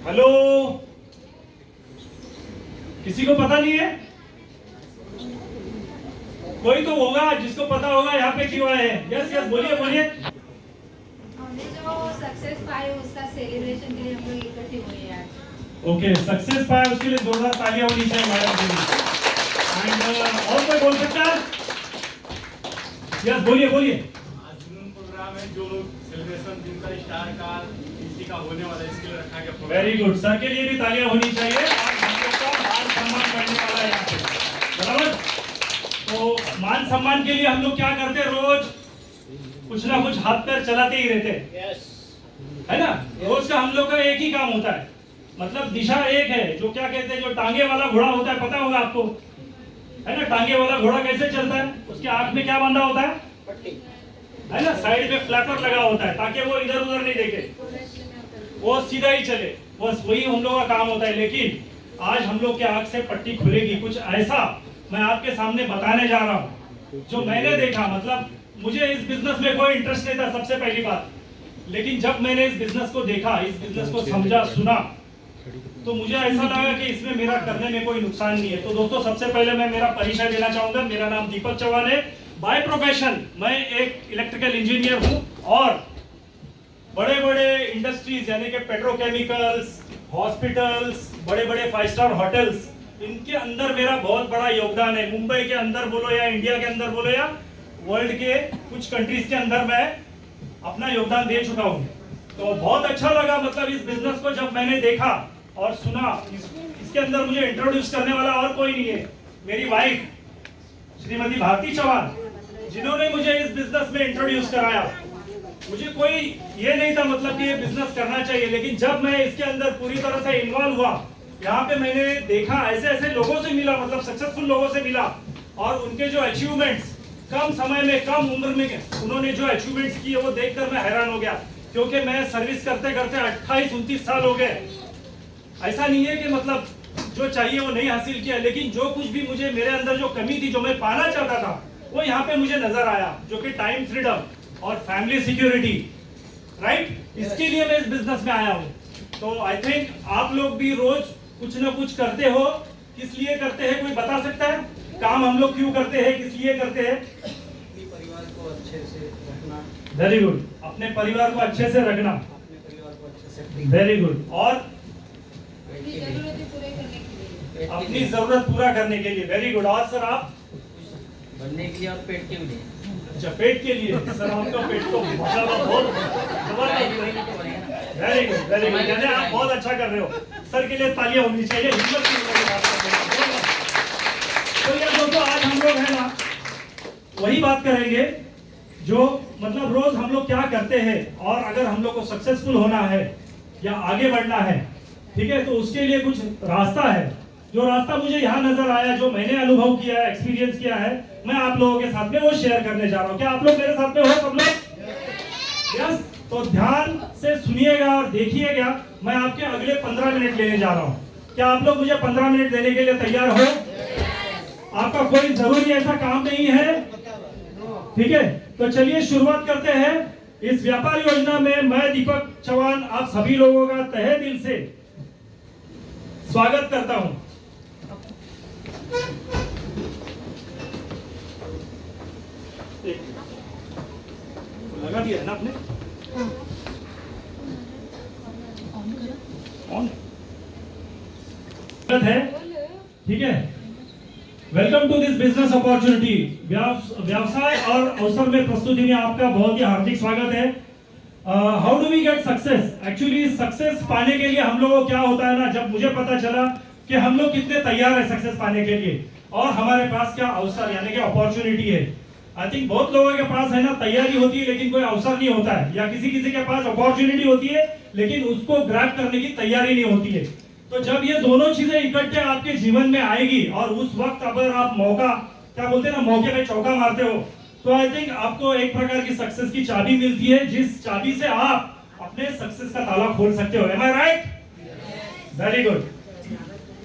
Hello, किसी को पता नहीं है? कोई तो होगा जिसको पता होगा यहाँ पे क्यों आए हैं। यस यस, बोलिए बोलिए। हमने जो सक्सेस पाई उसका सेलिब्रेशन के लिए हम लोग इकट्ठे हुए हैं आज। ओके, सक्सेस पाया उसके लिए जोरदार तालियां होनी चाहिए मैडम के लिए। एंड और कोई बोल सकता है? यस, बोलिए बोलिए। आज जुनून प्रोग्राम है, जो लोग सेलिब्रेशन जिनका स्टार का किसी का होने वाला है, इसके लिए रखा गया प्रोग्राम। वेरी गुड, सर के लिए भी तालियां होनी चाहिए। आज हम लोग का मान सम्मान करने वाला है यहाँ पे, बराबर। तो मान सम्मान के लिए हम लोग क्या करते हैं, रोज कुछ ना कुछ हाथ पैर चलाते ही रहते हैं, है ना। रोज का हम लोग का एक ही काम होता है, मतलब दिशा एक है। जो क्या कहते हैं, जो टांगे वाला घोड़ा होता है, पता होगा आपको, है ना। टांगे वाला घोड़ा कैसे चलता है? उसके आंख में क्या बांधा होता है? पट्टी, है ना। साइड में फ्लैपर लगा होता है ताकि वो इधर उधर नहीं देखे, वो सीधा ही चले। बस वही हम लोग का काम होता है। लेकिन आज हम लोग के आंख से पट्टी खुलेगी। कुछ ऐसा मैं आपके सामने बताने जा रहा हूँ जो मैंने देखा। मतलब मुझे इस बिजनेस में कोई इंटरेस्ट नहीं था, सबसे पहली बात। लेकिन जब मैंने इस बिजनेस को देखा, इस बिजनेस को समझा, सुना, तो मुझे ऐसा लगा कि इसमें मेरा करने में कोई नुकसान नहीं है। तो दोस्तों, सबसे पहले मैं मेरा परिचय देना चाहूंगा। मेरा नाम दीपक चौहान है। बाय प्रोफेशन मैं एक इलेक्ट्रिकल इंजीनियर हूं और बड़े बड़े इंडस्ट्रीज यानी कि पेट्रोकेमिकल्स, हॉस्पिटल्स, बड़े बड़े 5 स्टार होटल्स, इनके अंदर मेरा बहुत बड़ा योगदान है। मुंबई के अंदर बोलो या इंडिया के अंदर बोलो या वर्ल्ड के कुछ कंट्रीज के अंदर मैं अपना योगदान दे चुका हूँ। तो बहुत अच्छा लगा, मतलब इस बिजनेस को जब मैंने देखा और सुना। इसके अंदर मुझे इंट्रोड्यूस करने वाला और कोई नहीं है, मेरी वाइफ श्रीमती भारती चौहान, जिन्होंने मुझे इस बिजनेस में इंट्रोड्यूस कराया। मुझे कोई ये नहीं था मतलब कि ये बिजनेस करना चाहिए, लेकिन जब मैं इसके अंदर पूरी तरह से इन्वॉल्व हुआ, यहाँ पे मैंने देखा, ऐसे ऐसे लोगों से मिला, मतलब सक्सेसफुल लोगों से मिला, और उनके जो अचीवमेंट्स कम समय में, कम उम्र में उन्होंने जो अचीवमेंट्स किए, वो देखकर मैं हैरान हो गया। क्योंकि मैं सर्विस करते करते 28-29 साल हो गए। ऐसा नहीं है कि मतलब जो चाहिए वो नहीं हासिल किया, लेकिन जो कुछ भी मुझे, मेरे अंदर जो कमी थी, जो मैं पाना चाहता था, वो यहाँ पे मुझे नजर आया, जो कि टाइम फ्रीडम और फैमिली सिक्योरिटी, राइट। इसके लिए मैं इस बिजनेस में आया हूँ। तो आई थिंक आप लोग भी रोज कुछ ना कुछ करते हो। किस लिए करते हैं, कोई बता सकता है? काम हम लोग क्यों करते हैं, किस लिए करते हैं? अपने परिवार को अच्छे से रखना। वेरी गुड, अपने परिवार को अच्छे से रखना। अपने परिवार को अच्छे से, वेरी गुड। और अपनी जरूरतें पूरे करने के लिए। अपनी जरूरत पूरा करने के लिए। Very good. और सर आप? बनने के लिए और पेट के लिए। अच्छा, पेट के लिए। सर आपका पेट तो माशाल्लाह बहुत जबरदस्त। Very good, very good. यानी आप बहुत अच्छा कर रहे हो। सर के लिए तालियां होनी चाहिए, हिम्मत की बात कर रहे हो। तो यार दोस्तों, आज हम लोग है ना वही बात करेंगे जो मतलब रोज हम लोग क्या करते हैं, और अगर हम लोग को सक्सेसफुल होना है या आगे बढ़ना है, ठीक है, तो उसके लिए कुछ रास्ता है। जो रास्ता मुझे यहाँ नजर आया, जो मैंने अनुभव किया है, एक्सपीरियंस किया है, मैं आप लोगों के साथ में वो शेयर करने जा रहा हूँ। क्या आप लोग मेरे साथ में हो सब लोग? यस। तो ध्यान से सुनिएगा और देखिएगा। मैं आपके अगले 15 मिनट लेने जा रहा हूँ। क्या आप लोग मुझे 15 मिनट देने के लिए तैयार हो? आपका कोई जरूरी ऐसा काम नहीं है, ठीक है। तो चलिए शुरुआत करते हैं। इस व्यापार योजना में मैं दीपक चौहान आप सभी लोगों का तहे दिल से स्वागत करता हूं। लगा दिया है ना आपने? ऑन है, ठीक है। Welcome to this business opportunity. व्यवसाय और अवसर में प्रस्तुति में आपका बहुत ही हार्दिक स्वागत है। How do we get success? Actually success पाने के लिए हम लोगों को क्या होता है ना, जब मुझे पता चला कि हम लोग कितने तैयार है सक्सेस पाने के लिए, और हमारे पास क्या अवसर यानी कि अपॉर्चुनिटी है। आई थिंक बहुत लोगों के पास है ना तैयारी होती है, लेकिन कोई अवसर नहीं होता है, या किसी किसी के पास अपॉर्चुनिटी होती है लेकिन उसको ग्रैब करने की तैयारी नहीं होती है। तो जब ये दोनों चीजें इकट्ठे आपके जीवन में आएगी, और उस वक्त अगर आप मौका, क्या बोलते हैं ना, मौके पे चौका मारते हो, तो आई थिंक आपको एक प्रकार की सक्सेस की चाबी मिलती है, जिस चाबी से आप अपने सक्सेस का ताला खोल सकते हो। एम आई राइट? Very good.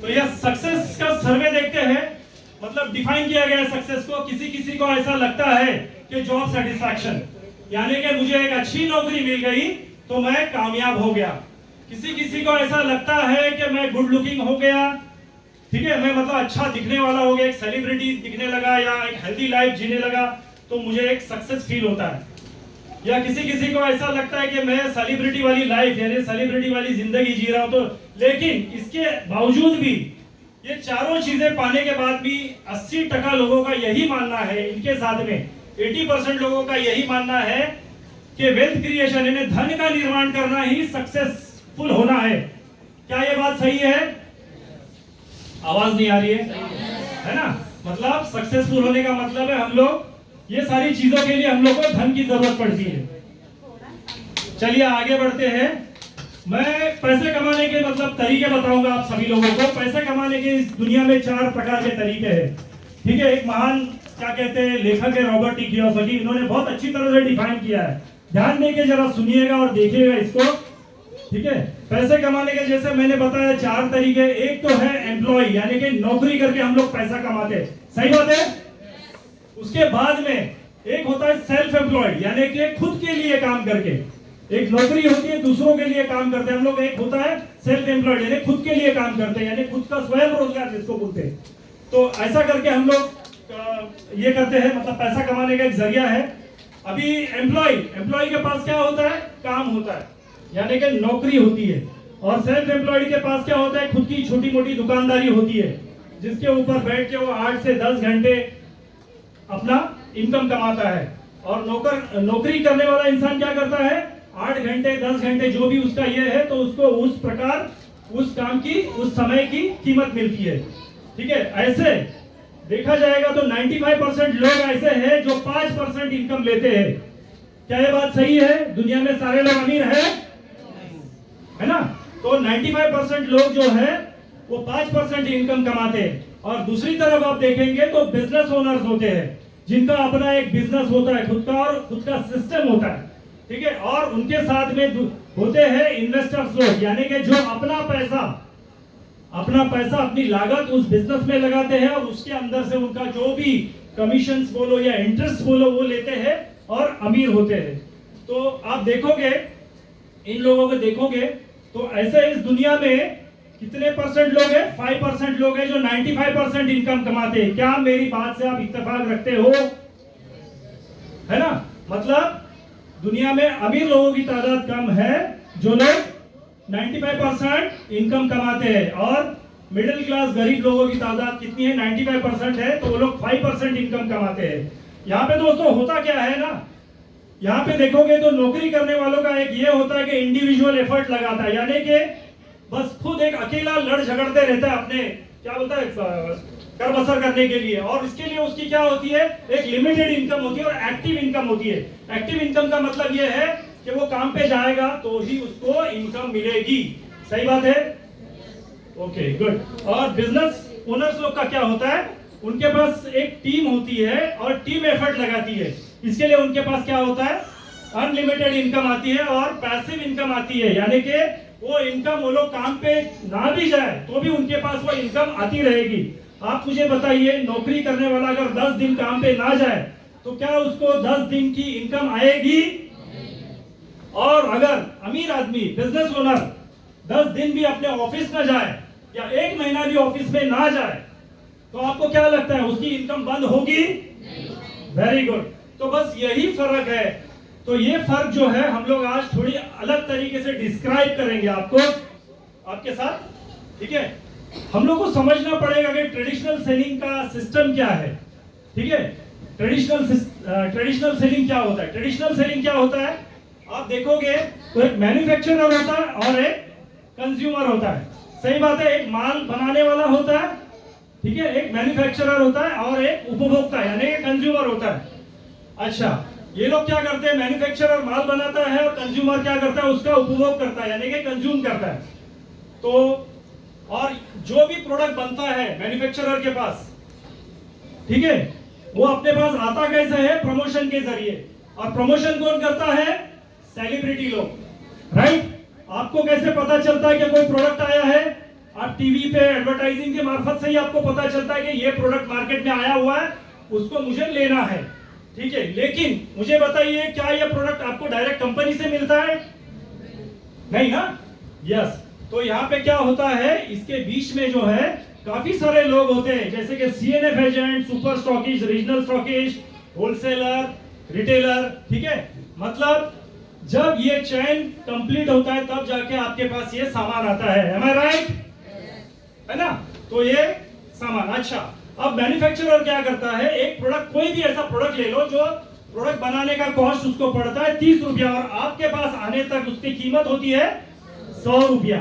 तो यह सक्सेस का सर्वे देखते हैं, मतलब डिफाइन किया गया है सक्सेस को। किसी किसी को ऐसा लगता है कि जॉब सेटिस्फैक्शन, यानी कि मुझे एक अच्छी नौकरी मिल गई तो मैं कामयाब हो गया। किसी किसी को ऐसा लगता है कि मैं गुड लुकिंग हो गया, ठीक है, मैं मतलब अच्छा दिखने वाला हो गया, एक सेलिब्रिटी दिखने लगा या एक हेल्दी लाइफ जीने लगा तो मुझे एक सक्सेस फील होता है। या किसी किसी को ऐसा लगता है कि मैं सेलिब्रिटी वाली लाइफ यानी सेलिब्रिटी वाली जिंदगी जी रहा हूं, तो लेकिन इसके बावजूद भी ये चारों चीजें पाने के बाद भी 80% लोगों का यही मानना है, इनके साथ में 80% लोगों का यही मानना है कि वेल्थ क्रिएशन यानी धन का निर्माण करना ही सक्सेसफुल होना है। क्या ये बात सही है? आवाज नहीं आ रही है ना? मतलब सक्सेसफुल होने का मतलब है हम लोग ये सारी चीजों के लिए हम लोग को धन की जरूरत पड़ती है। चलिए आगे बढ़ते हैं। मैं पैसे कमाने के मतलब तरीके बताऊंगा आप सभी लोगों को। पैसे कमाने के इस दुनिया में 4 प्रकार के तरीके हैं, ठीक है। एक महान क्या कहते हैं लेखक है रॉबर्ट टी कियोसाकी, इन्होंने बहुत अच्छी तरह से डिफाइन किया है। ध्यान देके जरा सुनिएगा और देखिएगा इसको, ठीक है। पैसे कमाने के जैसे मैंने बताया 4 तरीके। एक तो है एम्प्लॉय यानी कि नौकरी करके हम लोग पैसा कमाते हैं, सही बात है। उसके बाद में एक होता है सेल्फ एम्प्लॉयड यानी कि खुद के लिए काम करके, एक नौकरी होती है दूसरों के लिए काम करते हैं हम लोग। एक होता है सेल्फ एम्प्लॉयड यानी खुद के लिए काम करते हैं, यानी खुद का स्वयं रोजगार जिसको बोलते हैं। तो ऐसा करके हम लोग ये करते हैं, मतलब पैसा कमाने का एक जरिया है। अभी एम्प्लॉय के पास क्या होता है? काम होता है यानी कि नौकरी होती है। और सेल्फ एम्प्लॉयड के पास क्या होता है? खुद की छोटी मोटी दुकानदारी होती है जिसके ऊपर बैठ के वो 8 से 10 घंटे अपना इनकम कमाता है। और नौकरी करने वाला इंसान क्या करता है? 8 घंटे 10 घंटे जो भी उसका ये है तो उसको उस प्रकार उस काम की उस समय की कीमत मिलती है, ठीक है। ऐसे देखा जाएगा तो 95% लोग ऐसे हैं जो 5% इनकम लेते हैं। क्या ये बात सही है? दुनिया में सारे लोग अमीर है ना? तो 95% लोग जो है वो 5% इनकम कमाते हैं। और दूसरी तरफ आप देखेंगे तो बिजनेस ओनर्स होते हैं जिनका अपना एक बिजनेस होता है खुद का और खुद का सिस्टम होता है, ठीक है। और उनके साथ में होते हैं इन्वेस्टर्स लोग यानी कि जो अपना पैसा अपनी लागत उस बिजनेस में लगाते हैं और उसके अंदर से उनका जो भी कमीशंस बोलो या इंटरेस्ट बोलो वो लेते हैं और अमीर होते हैं। तो आप देखोगे इन लोगों को देखोगे तो ऐसे इस दुनिया में कितने परसेंट लोग हैं? 5% लोग हैं जो 95% इनकम कमाते हैं। क्या मेरी बात से आप इत्तेफाक रखते हो? है ना? मतलब दुनिया में अमीर लोगों की तादाद कम है जो लोग 95% इनकम कमाते हैं, और मिडिल क्लास गरीब लोगों की तादाद कितनी है? 95% है, तो वो लोग 5% इनकम कमाते हैं। यहाँ पे दोस्तों होता क्या है ना, यहाँ पे देखोगे तो नौकरी करने वालों का एक ये होता है कि इंडिविजुअल एफर्ट लगाता है यानी कि बस खुद एक अकेला लड़ झगड़ते रहता है अपने क्या बोलता है कर बसर करने के लिए। और इसके लिए उसकी क्या होती है? एक लिमिटेड इनकम होती है और एक्टिव इनकम होती है। एक्टिव इनकम का मतलब ये है कि वो काम पे जाएगा तो ही उसको इनकम मिलेगी, सही बात है? Okay good. और बिजनेस ओनर्स लोग का क्या होता है? उनके पास एक टीम होती है और टीम एफर्ट लगाती है। इसके लिए उनके पास क्या होता है? अनलिमिटेड इनकम आती है और पैसिव इनकम आती है यानी कि वो इनकम वो लोग काम पे ना भी जाए तो भी उनके पास वो इनकम आती रहेगी। आप मुझे बताइए नौकरी करने वाला अगर 10 दिन काम पे ना जाए तो क्या उसको 10 दिन की इनकम आएगी? और अगर अमीर आदमी बिजनेस ओनर 10 दिन भी अपने ऑफिस ना जाए या 1 महीना भी ऑफिस में ना जाए तो आपको क्या लगता है उसकी इनकम बंद होगी? Very good. तो बस यही फर्क है। तो ये फर्क जो है हम लोग आज थोड़ी अलग तरीके से डिस्क्राइब करेंगे आपको आपके साथ, ठीक है। हम लोग को समझना पड़ेगा कि ट्रेडिशनल सेलिंग का सिस्टम क्या है, ठीक है। ट्रेडिशनल सेलिंग क्या होता है? ट्रेडिशनल सेलिंग क्या होता है? आप देखोगे तो एक मैन्युफैक्चरर होता है और एक कंज्यूमर होता है, सही बात है। एक माल बनाने वाला होता है, ठीक है, एक मैन्युफैक्चरर होता है और एक उपभोक्ता यानी कंज्यूमर होता है। अच्छा, ये लोग क्या करते हैं? मैन्युफैक्चरर माल बनाता है और कंज्यूमर क्या करता है? उसका उपभोग करता है यानी कि कंज्यूम करता है। तो और जो भी प्रोडक्ट बनता है मैन्युफैक्चरर के पास, ठीक है, वो अपने पास आता कैसे है? प्रमोशन के जरिए। और प्रमोशन कौन करता है? सेलिब्रिटी लोग, राइट। आपको कैसे पता चलता है कि कोई प्रोडक्ट आया है? आप टीवी पे एडवर्टाइजिंग के मार्फत से ही आपको पता चलता है कि ये प्रोडक्ट मार्केट में आया हुआ है, उसको मुझे लेना है, ठीक है। लेकिन मुझे बताइए क्या ये प्रोडक्ट आपको डायरेक्ट कंपनी से मिलता है? नहीं ना। यस। तो यहाँ पे क्या होता है, इसके बीच में जो है काफी सारे लोग होते हैं, जैसे कि CNF agent, super stockist, regional stockist, wholesaler, retailer. ठीक है, मतलब जब ये चेन कंप्लीट होता है तब जाके आपके पास ये सामान आता है। एम आई राइट? है ना? तो ये सामान। अच्छा, अब मैन्युफैक्चरर क्या करता है, एक प्रोडक्ट, कोई भी ऐसा प्रोडक्ट ले लो जो प्रोडक्ट बनाने का कॉस्ट उसको पड़ता है 30 रुपया और आपके पास आने तक उसकी कीमत होती है 100 रुपया।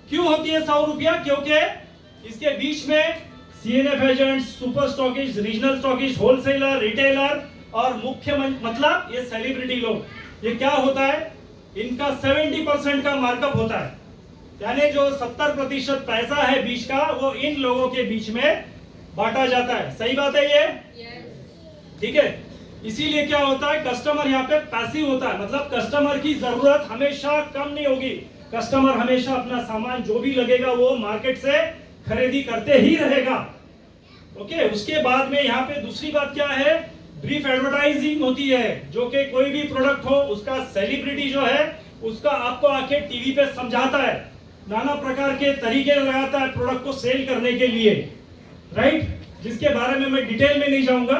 क्यों होती है 100 रुपया? क्योंकि इसके बीच में CNF agent, super stockist, regional stockist, wholesaler, retailer और मुख्य मतलब ये सेलिब्रिटी लोग, ये क्या होता है, इनका 70% का मार्कअप होता है। यानी जो 70% पैसा है बीच का, वो इन लोगों के बीच में बांटा जाता है। सही बात है ये? ठीक है। इसीलिए क्या होता है, कस्टमर यहाँ पे पैसिव होता है, मतलब कस्टमर की जरूरत हमेशा कम नहीं होगी। कस्टमर हमेशा अपना सामान जो भी लगेगा वो मार्केट से खरीदी करते ही रहेगा। ओके, उसके बाद में यहाँ पे दूसरी बात क्या है, ब्रीफ एडवर्टाइजिंग होती है, जो कि कोई भी प्रोडक्ट हो उसका सेलिब्रिटी जो है उसका आपको आके टीवी पे समझाता है, नाना प्रकार के तरीके लगाता है प्रोडक्ट को सेल करने के लिए, राइट? जिसके बारे में मैं डिटेल में नहीं जाऊंगा।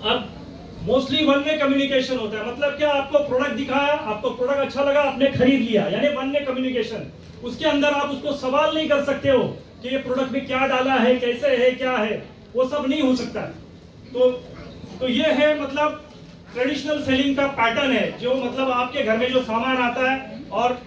अब मोस्टली वन वे कम्युनिकेशन होता है, मतलब क्या, आपको प्रोडक्ट दिखाया, आपको प्रोडक्ट अच्छा लगा, आपने खरीद लिया, यानी वन वे कम्युनिकेशन। उसके अंदर आप उसको सवाल नहीं कर सकते हो कि ये प्रोडक्ट में क्या डाला है, कैसे है, क्या है, वो सब नहीं हो सकता। तो ये है मतलब ट्रेडिशनल सेलिंग का पैटर्न है, जो मतलब आपके घर में जो सामान आता है और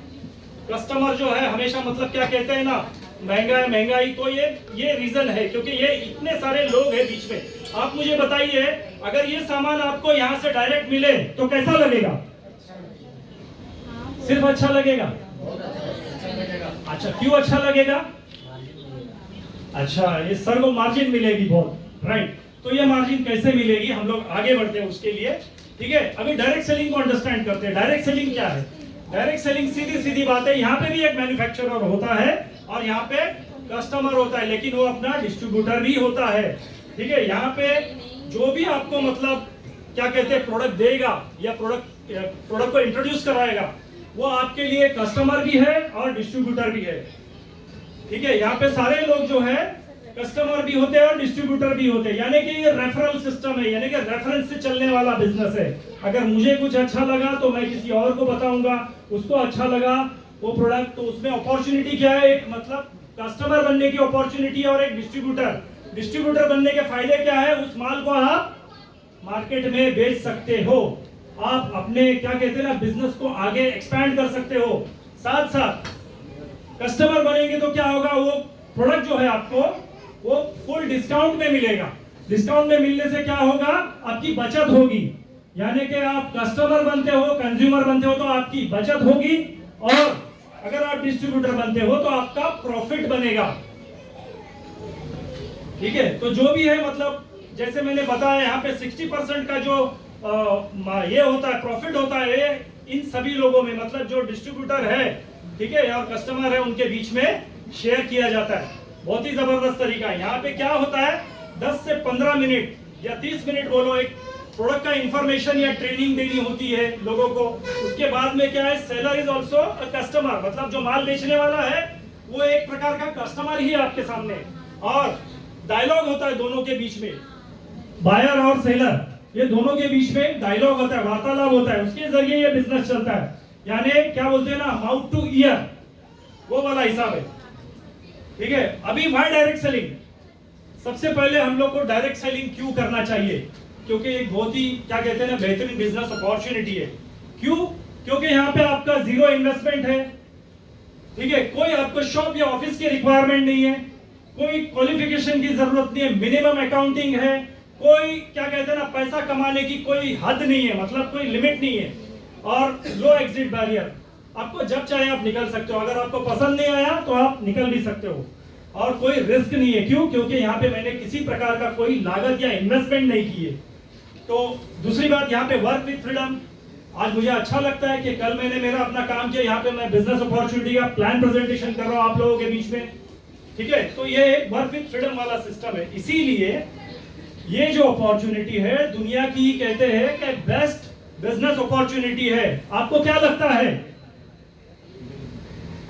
कस्टमर जो है हमेशा मतलब क्या कहते हैं ना, महंगा है, महंगाई। तो ये रीजन है, क्योंकि ये इतने सारे लोग हैं बीच में। आप मुझे बताइए, अगर ये सामान आपको यहाँ से डायरेक्ट मिले तो कैसा लगेगा? सिर्फ अच्छा लगेगा? अच्छा, क्यों अच्छा लगेगा? अच्छा, ये सर को मार्जिन मिलेगी बहुत, राइट? तो ये मार्जिन कैसे मिलेगी, हम लोग आगे बढ़ते हैं उसके लिए। ठीक है, अभी डायरेक्ट सेलिंग को अंडरस्टैंड करते हैं। डायरेक्ट सेलिंग क्या है? डायरेक्ट सेलिंग सीधी सीधी बात है, यहाँ पे भी एक मैन्युफैक्चरर होता है और यहाँ पे कस्टमर होता है, लेकिन वो अपना डिस्ट्रीब्यूटर भी होता है। ठीक है, यहाँ पे जो भी आपको मतलब क्या कहते हैं प्रोडक्ट देगा या प्रोडक्ट को इंट्रोड्यूस कराएगा, वो आपके लिए कस्टमर भी है और डिस्ट्रीब्यूटर भी है। ठीक है, यहाँ पे सारे लोग जो है कस्टमर भी होते हैं और डिस्ट्रीब्यूटर भी होते हैं, यानी कि ये रेफरल सिस्टम है, यानी कि रेफरेंस से चलने वाला बिजनेस है। अगर मुझे कुछ अच्छा लगा तो मैं किसी और को बताऊंगा, उसको अच्छा लगा वो प्रोडक्ट, तो उसमें अपॉर्चुनिटी क्या है, एक मतलब कस्टमर बनने की अपॉर्चुनिटी और एक डिस्ट्रीब्यूटर बनने के फायदे क्या है, उस माल को आप मार्केट में बेच सकते हो, आप अपने क्या कहते हैं ना बिजनेस को आगे एक्सपैंड कर सकते हो। साथ साथ कस्टमर बनेंगे तो क्या होगा, वो प्रोडक्ट जो है आपको वो फुल डिस्काउंट में मिलेगा। डिस्काउंट में मिलने से क्या होगा, आपकी बचत होगी, यानी कि आप कस्टमर बनते हो, कंज्यूमर बनते हो तो आपकी बचत होगी, और अगर आप डिस्ट्रीब्यूटर बनते हो तो आपका प्रॉफिट बनेगा। ठीक है, तो जो भी है मतलब जैसे मैंने बताया यहाँ पे 60% का जो ये होता है प्रॉफिट होता है इन सभी लोगों में, मतलब जो डिस्ट्रीब्यूटर है, ठीक है, और कस्टमर है, उनके बीच में शेयर किया जाता है। बहुत ही जबरदस्त तरीका है। यहाँ पे क्या होता है, 10 से 15 मिनट या 30 मिनट बोलो, एक प्रोडक्ट का इंफॉर्मेशन या ट्रेनिंग देनी होती है लोगों को। उसके बाद में क्या है, seller is also a customer, मतलब जो माल बेचने वाला है वो एक प्रकार का कस्टमर ही है आपके सामने, और डायलॉग होता है दोनों के बीच में, बायर और सेलर, ये दोनों के बीच में डायलॉग होता है, वार्तालाप होता है, उसके जरिए ये बिजनेस चलता है। यानी क्या बोलते हैं ना, माउथ टू ईयर, वो वाला हिसाब है। ठीक है, अभी वाई डायरेक्ट सेलिंग, सबसे पहले हम लोग को डायरेक्ट सेलिंग क्यों करना चाहिए, क्योंकि एक बहुत ही क्या कहते हैं ना बेहतरीन बिजनेस अपॉर्चुनिटी है। क्यों? क्योंकि यहाँ पे आपका जीरो इन्वेस्टमेंट है। ठीक है, कोई आपको शॉप या ऑफिस की रिक्वायरमेंट नहीं है, कोई क्वालिफिकेशन की जरूरत नहीं है, मिनिमम अकाउंटिंग है, कोई क्या कहते हैं ना पैसा कमाने की कोई हद नहीं है, मतलब कोई लिमिट नहीं है, और लो एग्जिट बैरियर, आपको जब चाहे आप निकल सकते हो, अगर आपको पसंद नहीं आया तो आप निकल भी सकते हो, और कोई रिस्क नहीं है। क्यों? क्योंकि यहाँ पे मैंने किसी प्रकार का कोई लागत या इन्वेस्टमेंट नहीं की है। तो दूसरी बात, यहाँ पे वर्क विद फ्रीडम। आज मुझे अच्छा लगता है कि कल मैंने मेरा अपना काम किया, यहाँ पे मैं बिजनेस अपॉर्चुनिटी का प्लान प्रेजेंटेशन कर रहा हूँ आप लोगों के बीच में। ठीक है, तो ये एक वर्क विद फ्रीडम वाला सिस्टम है। इसीलिए ये जो अपॉर्चुनिटी है दुनिया की कहते हैं कि बेस्ट बिजनेस अपॉर्चुनिटी है। आपको क्या लगता है?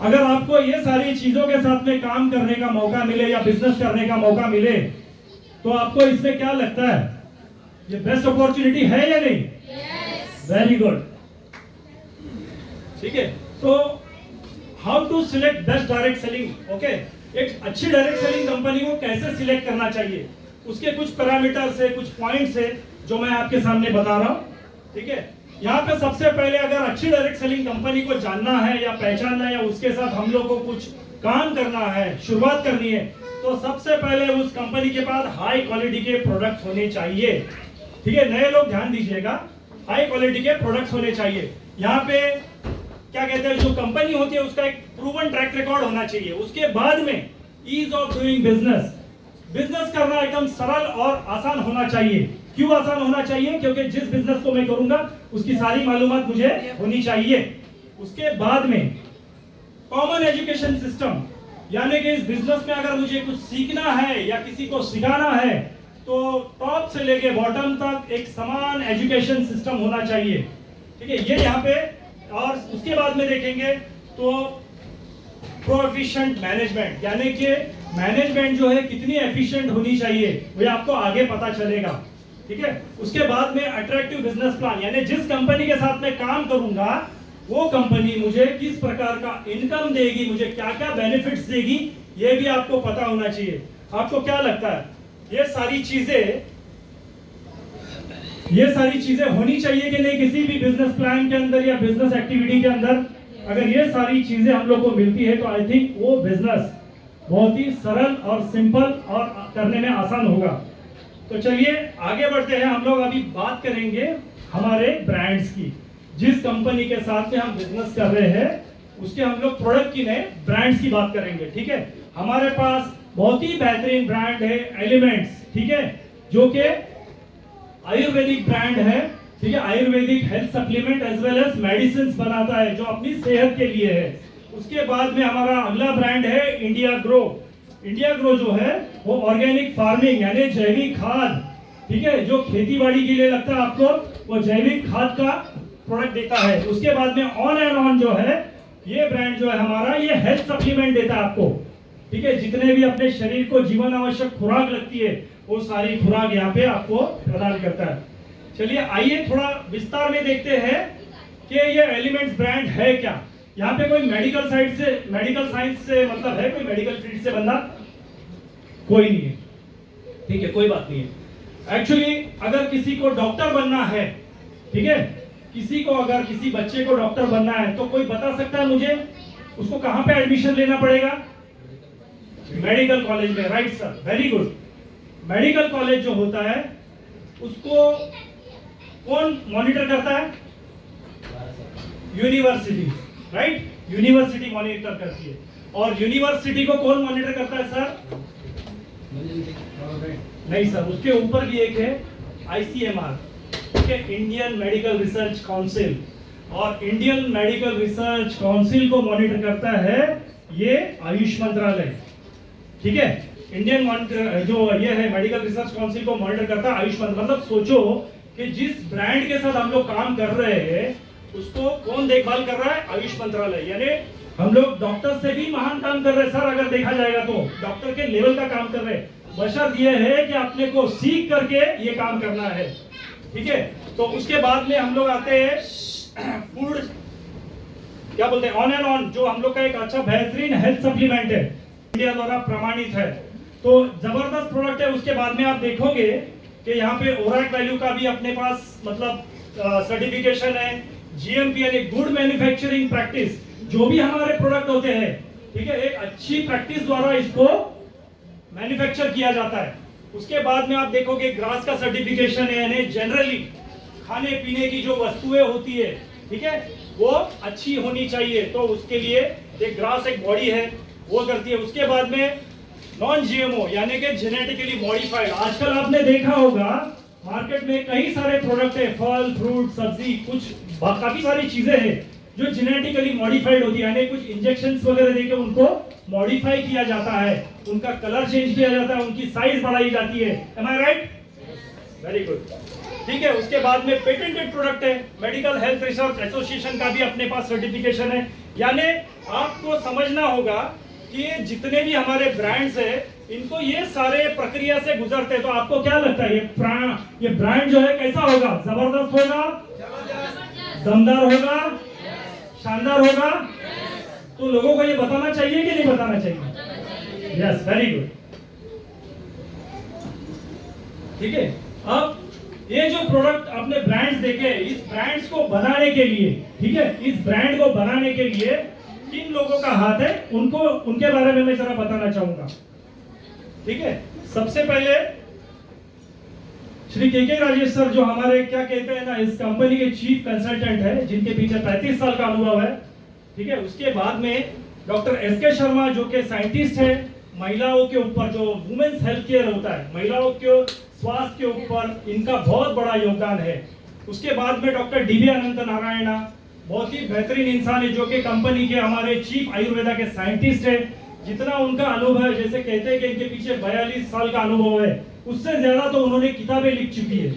अगर आपको ये सारी चीजों के साथ में काम करने का मौका मिले या बिजनेस करने का मौका मिले, तो आपको इसमें क्या लगता है, ये बेस्ट अपॉर्चुनिटी है या नहीं? Very good. ठीक है, तो how to select best direct selling. Okay, एक अच्छी डायरेक्ट सेलिंग कंपनी को कैसे सिलेक्ट करना चाहिए, उसके कुछ पैरामीटर से, कुछ पॉइंट्स है जो मैं आपके सामने बता रहा हूं। ठीक है, यहाँ पे सबसे पहले अगर अच्छी डायरेक्ट सेलिंग कंपनी को जानना है या पहचानना है या उसके साथ हम लोग को कुछ काम करना है, शुरुआत करनी है, तो सबसे पहले उस कंपनी के पास हाई क्वालिटी के प्रोडक्ट्स होने चाहिए। ठीक है, नए लोग ध्यान दीजिएगा, हाई क्वालिटी के प्रोडक्ट्स होने चाहिए। यहाँ पे क्या कहते हैं, जो कंपनी होती है उसका एक प्रूवन ट्रैक रिकॉर्ड होना चाहिए। उसके बाद में ease of doing business, business करना एकदम सरल और आसान होना चाहिए। क्यों आसान होना चाहिए? क्योंकि जिस बिजनेस को मैं करूंगा उसकी सारी मालूमात मुझे होनी चाहिए। उसके बाद में कॉमन एजुकेशन सिस्टम, यानी कि इस बिजनेस में अगर मुझे कुछ सीखना है या किसी को सिखाना है तो टॉप से लेके बॉटम तक एक समान एजुकेशन सिस्टम होना चाहिए। ठीक है, ये यहाँ पे। और उसके बाद में देखेंगे तो प्रोफिशिएंट मैनेजमेंट, यानी कि मैनेजमेंट जो है कितनी एफिशिएंट होनी चाहिए वो आपको आगे पता चलेगा। ठीक है, उसके बाद में अट्रैक्टिव बिजनेस प्लान, यानी जिस कंपनी के साथ मैं काम करूंगा वो कंपनी मुझे किस प्रकार का इनकम देगी, मुझे क्या क्या बेनिफिट्स देगी, ये भी आपको पता होना चाहिए। आपको क्या लगता है, ये सारी चीजें होनी चाहिए कि नहीं किसी भी बिजनेस प्लान के अंदर या बिजनेस एक्टिविटी के अंदर? अगर ये सारी चीजें हम लोग को मिलती है तो आई थिंक वो बिजनेस बहुत ही सरल और सिंपल और करने में आसान होगा। तो चलिए आगे बढ़ते हैं। हम लोग अभी बात करेंगे हमारे ब्रांड्स की। जिस कंपनी के साथ में हम बिजनेस कर रहे हैं उसके हम लोग प्रोडक्ट की नहीं, ब्रांड्स की बात करेंगे। ठीक है, हमारे पास बहुत ही बेहतरीन ब्रांड है एलिमेंट्स। ठीक है, जो कि आयुर्वेदिक ब्रांड है। ठीक है, ayurvedic health supplement as well as medicine बनाता है जो अपनी सेहत के लिए है। उसके बाद में हमारा अगला ब्रांड है इंडिया ग्रो। इंडिया ग्रो जो है वो ऑर्गेनिक फार्मिंग यानी जैविक खाद, ठीक है, जो खेती बाड़ी के लिए लगता है आपको, वो जैविक खाद का प्रोडक्ट देता है। उसके बाद में ऑन एंड ऑन जो है ये ब्रांड जो है हमारा, ये हेल्थ सप्लीमेंट देता है आपको। ठीक है, जितने भी अपने शरीर को जीवन आवश्यक खुराक लगती है वो सारी खुराक यहाँ पे आपको प्रदान करता है। चलिए आइए थोड़ा विस्तार में देखते हैं कि ये एलिमेंट्स ब्रांड है क्या। यहाँ पे कोई मेडिकल साइंस से मतलब है, कोई मेडिकल फील्ड से बंदा कोई नहीं है। ठीक है, कोई बात नहीं है। एक्चुअली अगर किसी को डॉक्टर बनना है, ठीक है, अगर किसी बच्चे को डॉक्टर बनना है तो कोई बता सकता है मुझे उसको कहां पे एडमिशन लेना पड़ेगा? मेडिकल कॉलेज में, right sir, very good. Medical college जो होता है उसको कौन मॉनिटर करता है? यूनिवर्सिटी, राइट, यूनिवर्सिटी मॉनिटर करती है। और यूनिवर्सिटी को कौन मॉनिटर करता है सर? नहीं सर, उसके ऊपर भी एक है ICMR, Indian medical research council. और इंडियन मेडिकल रिसर्च काउंसिल को मॉनिटर करता है ये आयुष मंत्रालय। ठीक है, इंडियन जो ये है मेडिकल रिसर्च काउंसिल को मॉनिटर करता है आयुष मंत्रालय। मतलब सोचो कि जिस ब्रांड के साथ हम लोग काम कर रहे हैं उसको कौन देखभाल कर रहा है? आयुष मंत्रालय। यानी हम लोग डॉक्टर से भी महान काम कर रहे हैं सर, अगर देखा जाएगा तो डॉक्टर के लेवल का काम कर रहे हैं। बशर्त ये है कि अपने को सीख करके ये काम करना है। ठीक है, तो उसके बाद में हम लोग आते हैं फूड, क्या बोलते हैं, ऑन एंड ऑन, जो हम लोग का एक अच्छा बेहतरीन हेल्थ सप्लीमेंट है, इंडिया द्वारा प्रमाणित है, तो जबरदस्त प्रोडक्ट है। उसके बाद में आप देखोगे कि यहाँ पे ओरैक वैल्यू का भी अपने पास मतलब सर्टिफिकेशन है, GMP यानी गुड मैन्युफैक्चरिंग प्रैक्टिस। जो भी हमारे प्रोडक्ट होते हैं, ठीक है, एक अच्छी प्रैक्टिस द्वारा इसको मैन्युफैक्चर किया जाता है। उसके बाद में आप देखोगे ग्रास का सर्टिफिकेशन है, यानी जनरली खाने पीने की जो वस्तुएं होती है, ठीक है, वो अच्छी होनी चाहिए। तो उसके लिए एक ग्रास एक बॉडी है वो करती है। उसके बाद में नॉन GMO यानी कि जेनेटिकली मॉडिफाइड। आजकल आपने देखा होगा मार्केट में कई सारे प्रोडक्ट है, फल फ्रूट सब्जी, कुछ काफी सारी चीजें हैं जो जेनेटिकली मॉडिफाइड होती है, यानी कुछ इंजेक्शंस वगैरह देके उनको मॉडिफाई किया जाता है, उनका कलर चेंज किया जाता है, उनकी साइज बढ़ाई जाती है। एम आई राइट? Very good. ठीक है, उसके बाद में पेटेंटेड प्रोडक्ट है, मेडिकल हेल्थ रिसर्च एसोसिएशन का भी अपने पास सर्टिफिकेशन है। यानी आपको समझना होगा कि ये जितने भी हमारे ब्रांड्स है इनको ये सारे प्रक्रिया से गुजरते हैं। तो आपको क्या लगता है ये ब्रांड जो है कैसा होगा? जबरदस्त होगा, दमदार होगा, शानदार होगा? तो लोगों को ये बताना चाहिए कि नहीं बताना चाहिए? Yes, very good. ठीक है, अब ये जो प्रोडक्ट आपने ब्रांड्स देखे, इस ब्रांड्स को बनाने के लिए, ठीक है, इस ब्रांड को बनाने के लिए किन लोगों का हाथ है उनको उनके बारे में मैं जरा बताना चाहूंगा। ठीक है, सबसे पहले श्री के राजेश सर जो हमारे क्या कहते हैं ना इस कंपनी के चीफ कंसल्टेंट है, जिनके पीछे 35 साल का अनुभव है। ठीक है, उसके बाद में डॉक्टर एस.के. शर्मा जो के साइंटिस्ट है, महिलाओं के ऊपर जो वुमेन्स हेल्थ केयर होता है, महिलाओं के स्वास्थ्य के ऊपर इनका बहुत बड़ा योगदान है। उसके बाद में डॉक्टर डी.बी. अनंत नारायणा बहुत ही बेहतरीन इंसान है जो कि कंपनी के हमारे चीफ आयुर्वेदा के साइंटिस्ट है। जितना उनका अनुभव है, जैसे कहते हैं कि इनके पीछे 42 साल का अनुभव है, उससे ज्यादा तो उन्होंने किताबें लिख चुकी है,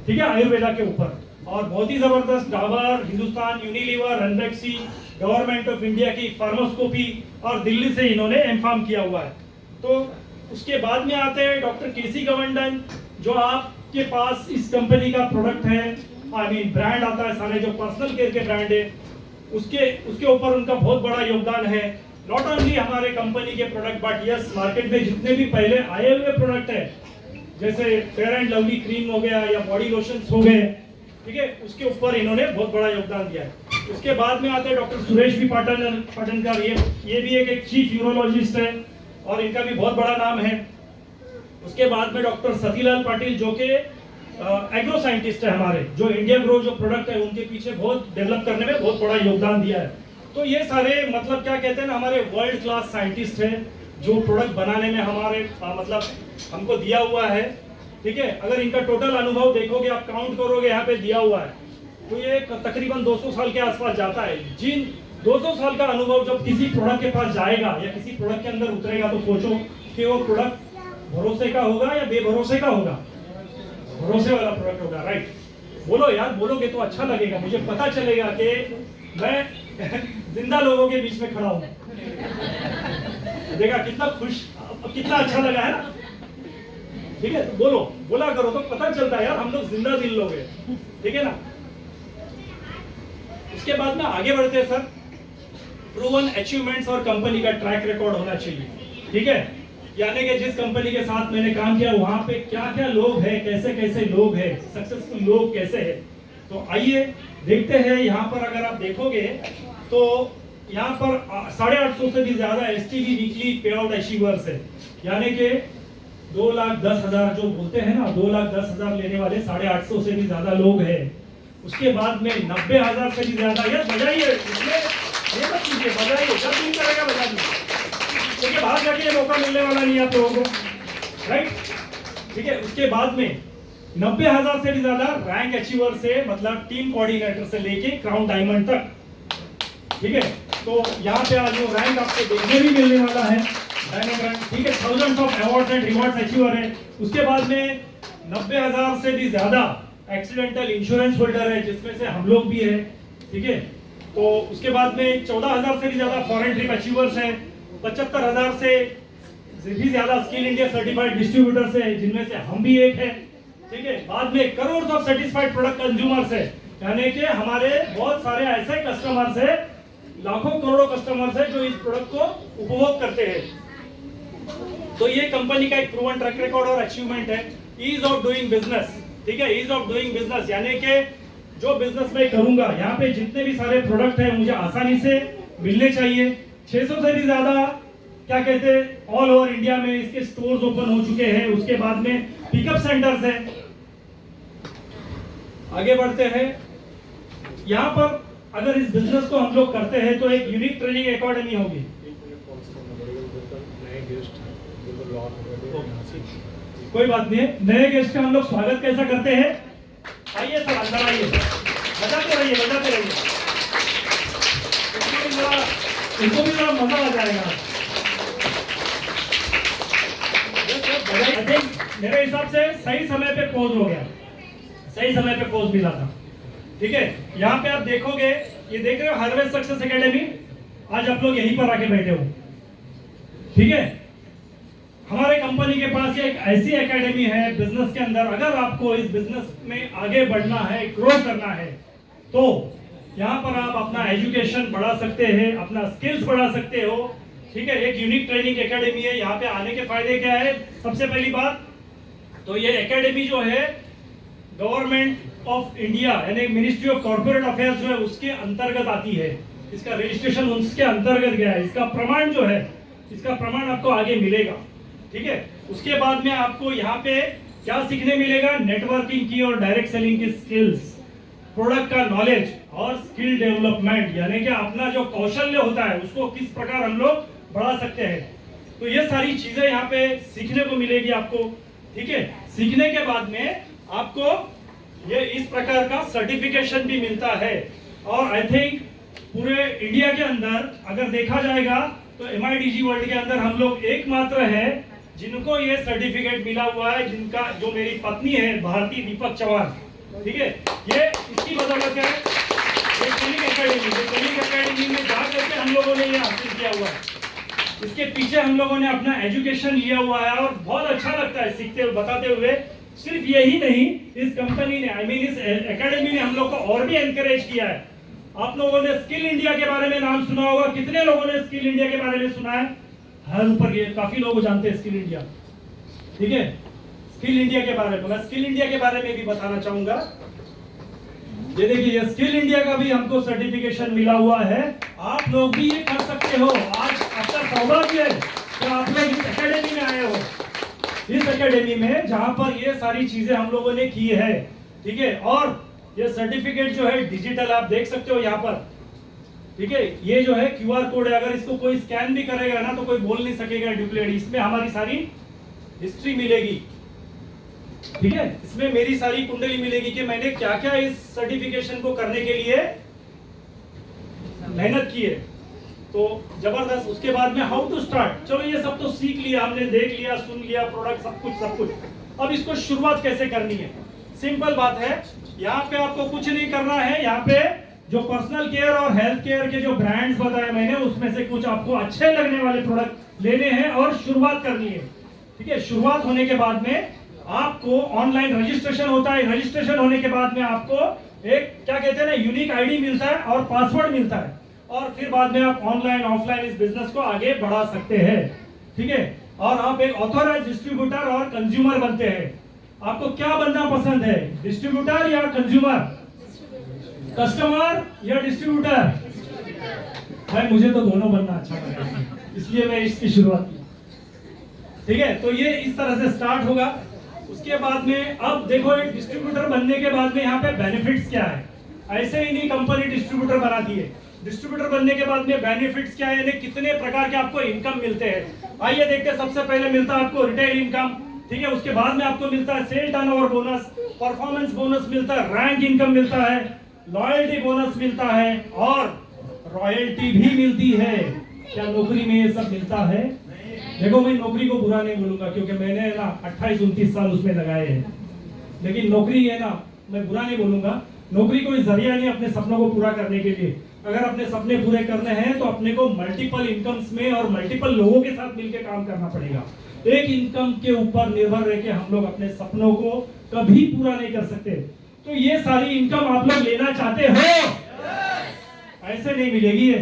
ठीक है, आयुर्वेदा के ऊपर। और बहुत ही जबरदस्त Dabur, Hindustan Unilever, Ranbaxy, government of India की फार्मास्कोपी और दिल्ली से इन्होंने एमफार्म किया हुआ है। तो उसके बाद में आते हैं डॉक्टर के.सी. गवंडन, जो आपके पास इस कंपनी का प्रोडक्ट है, आई मीन ब्रांड आता है, सारे जो पर्सनल केयर के ब्रांड है उसके ऊपर उनका बहुत बड़ा योगदान है। नॉट ओनली हमारे कंपनी के प्रोडक्ट बट यस, मार्केट में जितने भी पहले आए हुए प्रोडक्ट है, जैसे फेयर एंड लवली क्रीम हो गया या बॉडी लोशंस हो गए, ठीक है, उसके ऊपर इन्होंने बहुत बड़ा योगदान दिया है। उसके बाद में आते हैं डॉक्टर सुरेश भी पाटनकर, ये भी एक चीफ यूरोलॉजिस्ट है और इनका भी बहुत बड़ा नाम है। उसके बाद में डॉक्टर सतीलाल पाटिल जो कि एग्रो साइंटिस्ट है हमारे, जो इंडिया ग्रो जो प्रोडक्ट है उनके पीछे बहुत डेवलप करने में बहुत बड़ा योगदान दिया है। तो ये सारे मतलब क्या कहते हैं ना, हमारे वर्ल्ड क्लास साइंटिस्ट हैं जो प्रोडक्ट बनाने में हमारे मतलब हमको दिया हुआ है। ठीक है, अगर इनका टोटल अनुभव देखोगे, आप काउंट करोगे, यहाँ पे दिया हुआ है, तो ये तकरीबन 200 साल के आसपास जाता है। जिन 200 साल का अनुभव जब किसी प्रोडक्ट के पास जाएगा या किसी प्रोडक्ट के अंदर उतरेगा, तो सोचो कि वो प्रोडक्ट भरोसे का होगा या बेभरोसे का होगा? भरोसे वाला प्रोडक्ट होगा, राइट? बोलो यार, बोलोगे तो अच्छा लगेगा, मुझे पता चलेगा कि मैं जिंदा लोगों के बीच में खड़ा हूँ। देखा कितना खुश, कितना अच्छा लगा है ना? ठीक है, बोलो, बोला करो तो पता चलता है यार हम लोग जिंदा दिल लोग हैं, ठीक है ना? उसके बाद में आगे बढ़ते हैं सर। प्रूवन अचीवमेंट्स और कंपनी का ट्रैक रिकॉर्ड होना चाहिए, ठीक है, यानी कि जिस कंपनी के साथ मैंने काम किया वहां पे क्या क्या लोग हैं, कैसे कैसे लोग हैं, सक्सेसफुल लोग कैसे हैं। तो आइए देखते हैं। यहाँ पर अगर आप देखोगे तो यहाँ पर 850 से भी ज्यादा एसटीडी वीकली पे आउट अचीवर्स है, यानी कि 2,10,000 जो बोलते हैं ना, 2,10,000 लेने वाले 850 से भी ज्यादा लोग हैं। उसके बाद में 90,000 से भी ज्यादा, यार बजाइए, ये मत कीजिए, बजाइए, जब दिन करेगा बजा दीजिए, क्योंकि बाहर जाके ये मौका मिलने वाला नहीं है आप लोगों को, राइट? ठीक है, उसके बाद में 90,000 से भी ज्यादा रैंक अचीवर से, मतलब टीम कोऑर्डिनेटर से लेके क्राउन डायमंड तक, ठीक है। तो यहाँ पे आज वो रैंक आपको देखने भी मिलने वाला है, डायमंड रैंक, ठीक है। Thousands of awards and rewards achiever है। उसके बाद में 90,000 से भी ज्यादा एक्सीडेंटल इंश्योरेंस होल्डर है, जिसमें से हम लोग भी है, ठीक है। तो उसके बाद में 14,000 से भी ज्यादा फॉरेन ट्रिप अचीवर्स है, 75,000 से भी ज्यादा स्किल इंडिया सर्टिफाइड डिस्ट्रीब्यूटर्स है, जिनमें से हम भी एक है, ठीक है। बाद में crore of satisfied product consumers है, यानी कि हमारे बहुत सारे ऐसे कस्टमर्स है, लाखों करोड़ों कस्टमर्स है जो इस प्रोडक्ट को उपभोग करते हैं। तो ये कंपनी का एक प्रूवन ट्रैक रिकॉर्ड और अचीवमेंट है। ईज ऑफ डूइंग बिजनेस, ठीक है, ईज ऑफ डूइंग बिजनेस, यानी कि जो बिजनेस मैं करूंगा, यहाँ पे जितने भी सारे प्रोडक्ट है मुझे आसानी से मिलने चाहिए। 600 से भी ज्यादा क्या कहते हैं ऑल ओवर इंडिया में इसके स्टोर्स ओपन हो चुके हैं। उसके बाद में पिकअप सेंटर्स है। आगे बढ़ते हैं। यहाँ पर अगर इस बिजनेस को हम लोग करते हैं तो एक यूनिक ट्रेनिंग एकेडमी होगी। कोई बात नहीं है, नए गेस्ट का हम लोग स्वागत कैसा करते हैं? आइए सर, अंदर आइए, बजाते रहिए, बजाते रहिए, इनको भी जरा मजा आ जाएगा। मेरे हिसाब से सही समय पे पोज हो गया, सही समय पे पोज मिला था, ठीक है। यहाँ पे आप देखोगे, ये देख रहे हो हार्वेस्ट सक्सेस एकेडमी, आज आप लोग यहीं पर आके बैठे हो, ठीक है। हमारे कंपनी के पास एक ऐसी एकेडमी है बिजनेस के अंदर, अगर आपको इस बिजनेस में आगे बढ़ना है, ग्रो करना है, तो यहाँ पर आप अपना एजुकेशन बढ़ा सकते हैं, अपना स्किल्स बढ़ा सकते हो, ठीक है। एक यूनिक ट्रेनिंग एकेडमी है। यहाँ पे आने के फायदे क्या है? सबसे पहली बात तो ये एकेडमी जो है गवर्नमेंट ऑफ इंडिया यानी मिनिस्ट्री ऑफ कॉर्पोरेट अफेयर्स जो है उसके अंतर्गत आती है। इसका रजिस्ट्रेशन उसके अंतर्गत गया है। इसका प्रमाण जो है, इसका प्रमाण आपको आगे मिलेगा, ठीक है। उसके बाद में आपको यहाँ पे क्या सीखने मिलेगा? नेटवर्किंग की और डायरेक्ट सेलिंग की स्किल्स, प्रोडक्ट का नॉलेज और स्किल डेवलपमेंट, यानी कि अपना जो कौशल्य होता है उसको किस प्रकार हम लोग बढ़ा सकते हैं। तो ये सारी चीजें यहाँ पे सीखने को मिलेगी आपको, ठीक है। सीखने के बाद में आपको ये इस प्रकार का सर्टिफिकेशन भी मिलता है। और आई थिंक पूरे इंडिया के अंदर अगर देखा जाएगा तो MIDG वर्ल्ड के अंदर हम लोग एकमात्र है जिनको ये सर्टिफिकेट मिला हुआ है, जिनका जो मेरी पत्नी है भारती दीपक चौहान, ठीक है। ये इसकी बदौलत है। ये ट्रेनिंग एकेडमी में जा करके हम लोगों ने ये हासिल किया हुआ है। इसके पीछे हम लोगों ने अपना एजुकेशन लिया हुआ है और बहुत अच्छा लगता है सीखते हुए, बताते हुए। सिर्फ यही नहीं, इस कंपनी ने इस एकेडमी ने हम लोग को और भी एनकरेज किया है। आप लोगों ने स्किल इंडिया के बारे में नाम सुना होगा। कितने लोगों ने स्किल इंडिया के बारे में सुना है? हर ऊपर ये काफी लोग जानते हैं स्किल इंडिया, ठीक है। स्किल इंडिया के बारे में, मैं स्किल इंडिया के बारे में भी बताना चाहूंगा। ये देखिए, ये स्किल इंडिया का भी हमको सर्टिफिकेशन मिला हुआ है। आप लोग भी ये कर सकते हो। आज आपका सौभाग्य है कि आप लोग इस एकेडमी में आए हो, इस एकेडमी में जहां पर ये सारी चीजें हम लोगों ने की है, ठीक है। और ये सर्टिफिकेट जो है डिजिटल आप देख सकते हो यहाँ पर, ठीक है। ये जो है QR कोड है, अगर इसको कोई स्कैन भी करेगा ना तो कोई बोल नहीं सकेगा डुप्लीकेट। इसमें हमारी सारी हिस्ट्री मिलेगी, ठीक है। इसमें मेरी सारी कुंडली मिलेगी कि मैंने क्या क्या इस सर्टिफिकेशन को करने के लिए मेहनत की है। तो जबरदस्त। उसके बाद में हाउ टू स्टार्ट, चलो ये सब तो सीख लिया हमने, देख लिया, सुन लिया, प्रोडक्ट सब कुछ। अब इसको शुरुआत कैसे करनी है? सिंपल बात है, यहाँ पे आपको कुछ नहीं करना है। यहाँ पे जो पर्सनल केयर और हेल्थ केयर के जो ब्रांड्स बताए मैंने, उसमें से कुछ आपको अच्छे लगने वाले प्रोडक्ट लेने हैं और शुरुआत करनी है, ठीक है। शुरुआत होने के बाद में आपको ऑनलाइन रजिस्ट्रेशन होता है। रजिस्ट्रेशन होने के बाद में आपको एक क्या कहते हैं ना, यूनिक आईडी मिलता है और पासवर्ड मिलता है। और फिर बाद में आप ऑनलाइन ऑफलाइन इस बिजनेस को आगे बढ़ा सकते हैं, ठीक है। और आप एक ऑथोराइज डिस्ट्रीब्यूटर और कंज्यूमर बनते हैं। आपको क्या बनना पसंद है, डिस्ट्रीब्यूटर या कंज्यूमर, कस्टमर या डिस्ट्रीब्यूटर? भाई मुझे तो दोनों बनना अच्छा लगता है, इसलिए मैं इसकी शुरुआत की, ठीक है। तो ये इस तरह से स्टार्ट होगा। उसके बाद में अब देखो, एक डिस्ट्रीब्यूटर बनने के बाद में यहाँ पे बेनिफिट्स क्या है। ऐसे ही नहीं कंपनी डिस्ट्रीब्यूटर बनाती है। डिस्ट्रीब्यूटर बनने के बाद में बेनिफिट्स क्या है, यानी कितने प्रकार के आपको इनकम मिलते हैं। आइए देखते हैं। सबसे पहले मिलता है आपको रिटेल इनकम, ठीक है। उसके बाद में आपको मिलता है sale turnover bonus, performance bonus मिलता है, रैंक इनकम मिलता है, लॉयल्टी बोनस मिलता है और रॉयल्टी भी मिलती है। क्या नौकरी में ये सब मिलता है? देखो, मैं नौकरी को बुरा नहीं बोलूंगा क्योंकि मैंने ना 28-29 साल उसमें लगाए हैं, लेकिन नौकरी है ना, मैं बुरा नहीं बोलूंगा। नौकरी कोई जरिया नहीं अपने सपनों को पूरा करने के लिए। अगर अपने सपने पूरे करने हैं तो अपने को मल्टीपल इनकम्स में और मल्टीपल लोगों के साथ मिलकर काम करना पड़ेगा। एक इनकम के ऊपर निर्भर रह के हम लोग अपने सपनों को कभी पूरा नहीं कर सकते। तो ये सारी इनकम आप लोग लेना चाहते हो? ऐसे नहीं मिलेगी है।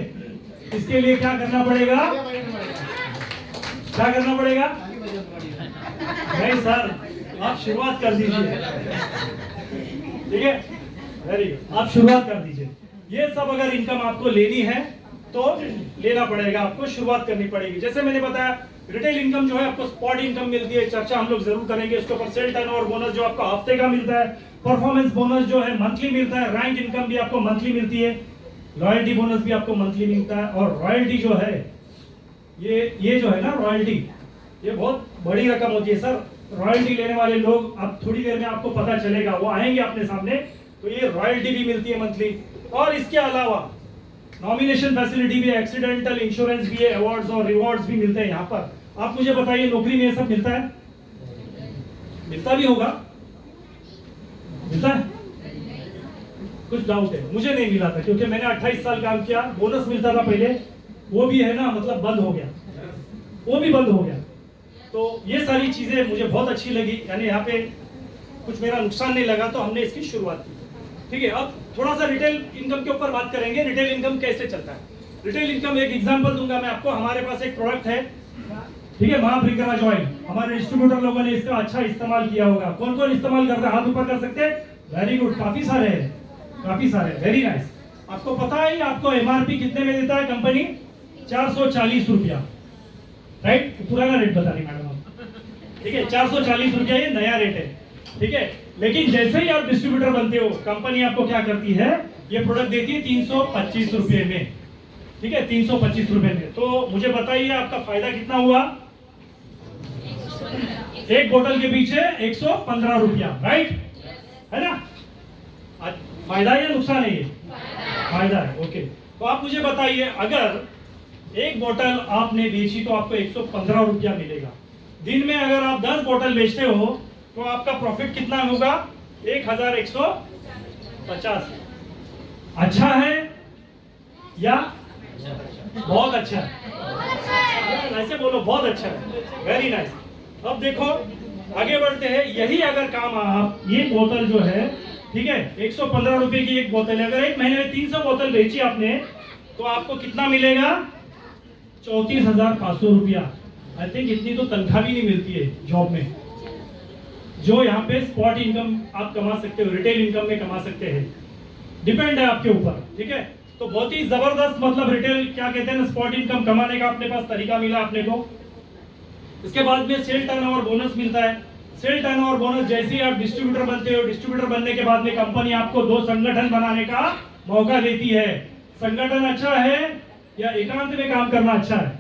इसके लिए क्या करना पड़ेगा? क्या करना पड़ेगा? नहीं सर, आप शुरुआत कर दीजिए, ठीक है। वेरी गुड, आप शुरुआत कर दीजिए। ये सब अगर इनकम आपको लेनी है तो लेना पड़ेगा, आपको शुरुआत करनी पड़ेगी। जैसे मैंने बताया, रिटेल इनकम जो है आपको स्पॉट इनकम मिलती है, चर्चा हम लोग जरूर करेंगे उसके ऊपर। सेल टर्नओवर बोनस जो आपको हफ्ते का मिलता है, परफॉर्मेंस बोनस जो है मंथली मिलता है, रैंक इनकम भी आपको मंथली मिलती है, लॉयल्टी बोनस भी आपको मंथली मिलता है। और रॉयल्टी जो है, ये जो है ना रॉयल्टी, ये बहुत बड़ी रकम होती है सर। रॉयल्टी लेने वाले लोग अब थोड़ी देर में आपको पता चलेगा, वो आएंगे अपने सामने। तो ये रॉयल्टी भी मिलती है मंथली। और इसके अलावा नॉमिनेशन फैसिलिटी भी है, एक्सीडेंटल इंश्योरेंस भी है, अवार्ड्स और रिवॉर्ड्स भी मिलते हैं यहाँ पर। आप मुझे बताइए, नौकरी में ये सब मिलता है? मिलता भी होगा, मिलता है? कुछ डाउट है? मुझे नहीं मिला था क्योंकि मैंने 28 साल काम किया। बोनस मिलता था पहले, वो भी है ना मतलब बंद हो गया, वो भी बंद हो गया। तो ये सारी चीज़ें मुझे बहुत अच्छी लगी, यानी यहाँ पे कुछ मेरा नुकसान नहीं लगा, तो हमने इसकी शुरुआत की। ठीक है, अब थोड़ा सा रिटेल इनकम के ऊपर बात करेंगे। रिटेल इनकम कैसे चलता है? रिटेल इनकम एक एग्जांपल दूंगा मैं आपको। हमारे पास एक प्रोडक्ट है, ठीक है, महाभृंगराज ऑयल। हमारे डिस्ट्रीब्यूटर लोगों ने इसका अच्छा इस्तेमाल किया होगा। कौन कौन इस्तेमाल करता है? हाथ ऊपर कर सकते हैं? वेरी गुड, काफी सारे हैं, काफी सारे, वेरी नाइस। आपको पता है आपको एमआरपी कितने में देता है कंपनी? 440 रुपया, राइट? पुराना रेट बता रही मैडम आप, ठीक है, 440 रुपया ये नया रेट है, ठीक है। लेकिन जैसे ही आप डिस्ट्रीब्यूटर बनते हो, कंपनी आपको क्या करती है, ये प्रोडक्ट देती है 325 रुपये में, ठीक है, 325 रुपये में। तो मुझे बताइए आपका फायदा कितना हुआ? एक बोतल के पीछे 115 रुपया, राइट, है ना? फायदा है या नुकसान है? ये फायदा है, ओके। तो आप मुझे बताइए, अगर एक बोतल आपने बेची तो आपको 115 रुपया मिलेगा। दिन में अगर आप 10 बोतल बेचते हो तो आपका प्रॉफिट कितना होगा? 1150। अच्छा है या बहुत अच्छा है? ऐसे बोलो, बहुत अच्छा है, वेरी नाइस। अब देखो आगे बढ़ते हैं। यही अगर काम आप, ये बोतल जो है, ठीक है, 115 रुपए की एक बोतल है, अगर एक महीने में 300 बोतल बेची आपने तो आपको कितना मिलेगा? 34,500 रुपया। आई थिंक इतनी तो तनख्वाह भी नहीं मिलती है जॉब में, जो यहाँ पे स्पॉट इनकम आप कमा सकते हो, रिटेल इनकम में कमा सकते हैं। डिपेंड है आपके ऊपर, ठीक है। तो बहुत ही जबरदस्त मतलब रिटेल क्या कहते हैं ना, स्पॉट इनकम कमाने का अपने पास तरीका मिला अपने को। इसके बाद में सेल टर्नओवर बोनस मिलता है। सेल टर्नओवर बोनस जैसे ही आप डिस्ट्रीब्यूटर बनते हो, डिस्ट्रीब्यूटर बनने के बाद में कंपनी आपको 2 संगठन बनाने का मौका देती है। संगठन अच्छा है या एकांत में काम करना अच्छा है?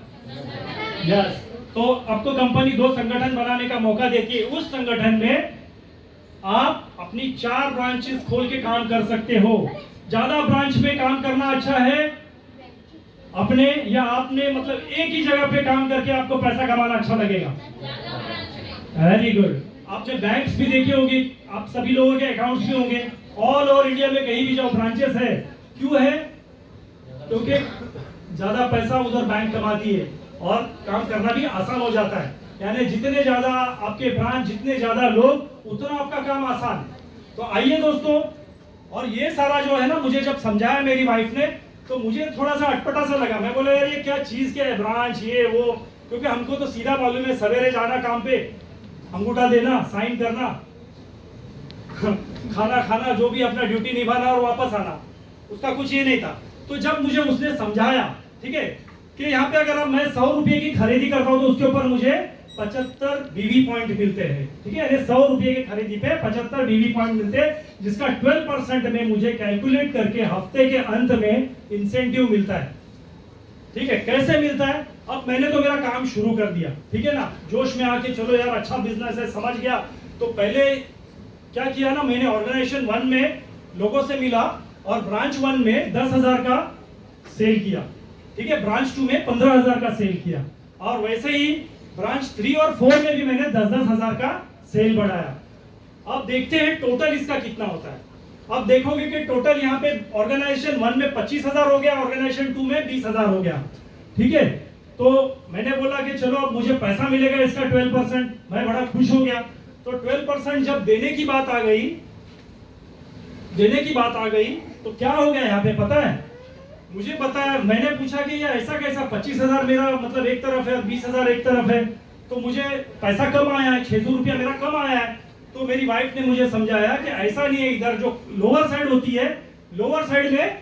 यस। तो आपको कंपनी 2 संगठन बनाने का मौका देती है। उस संगठन में आप अपनी 4 ब्रांचेस खोल के काम कर सकते हो। ज्यादा ब्रांच में काम करना अच्छा है अपने या आपने, मतलब एक ही जगह पे काम करके आपको पैसा कमाना अच्छा लगेगा? Very good. आपने बैंक्स भी देखे होंगे, आप सभी लोगों के अकाउंट्स भी होंगे। ऑल ओवर इंडिया में कहीं भी जो ब्रांचेस है, क्यों है? क्योंकि ज्यादा पैसा उधर बैंक कमाती है और काम करना भी आसान हो जाता है। यानी जितने ज्यादा आपके ब्रांच, जितने ज्यादा लोग, उतना आपका काम आसान। तो आइए दोस्तों, और ये सारा जो है ना, मुझे जब समझाया मेरी वाइफ ने तो मुझे थोड़ा सा अटपटा सा लगा। मैं बोला यार ये क्या चीज, क्या है ब्रांच, ये वो, क्योंकि हमको तो सीधा मालूम है सवेरे जाना काम पे, अंगूठा देना, साइन करना, खाना खाना, जो भी अपना ड्यूटी निभाना और वापस आना, उसका कुछ ये नहीं था। तो जब मुझे उसने समझाया, ठीक है, कि यहाँ पे अगर मैं 100 रुपये की खरीदी करता हूँ तो उसके ऊपर मुझे 75 बीवी पॉइंट मिलते हैं, ठीक है, यानी 100 रुपये की खरीदी पे 75 बीवी पॉइंट मिलते हैं, जिसका 12% में मुझे कैलकुलेट करके हफ्ते के अंत में इंसेंटिव मिलता है। ठीक है, कैसे मिलता है? अब मैंने तो मेरा काम शुरू कर दिया, ठीक है ना, जोश में आके चलो यार अच्छा बिजनेस है, समझ गया। तो पहले क्या किया ना, मैंने ऑर्गेनाइजेशन 1 में लोगों से मिला और ब्रांच 1 में 10,000 का सेल किया, ठीक है, ब्रांच 2 में 15,000 का सेल किया, और वैसे ही ब्रांच 3 और 4 में भी मैंने 10,000 का सेल बढ़ाया। अब देखते हैं टोटल इसका कितना होता है। अब देखोगे कि टोटल यहाँ पे ऑर्गेनाइजेशन 1 में 25,000 हो गया, ऑर्गेनाइजेशन 2 में 20,000 हो गया, ठीक है। तो मैंने बोला कि चलो अब मुझे पैसा मिलेगा इसका 12%, मैं बड़ा खुश हो गया। तो 12% जब देने की बात आ गई, तो क्या हो गया यहाँ पे पता है? मुझे पता है, मैंने पूछा कि ये ऐसा कैसा, 25,000 मेरा मतलब एक तरफ है, 20,000 एक तरफ है, तो मुझे पैसा कम आया है, 600 रुपया मेरा कम आया है। तो मेरी वाइफ ने मुझे समझाया कि ऐसा नहीं है, इधर जो लोअर साइड होती है, लोअर साइड में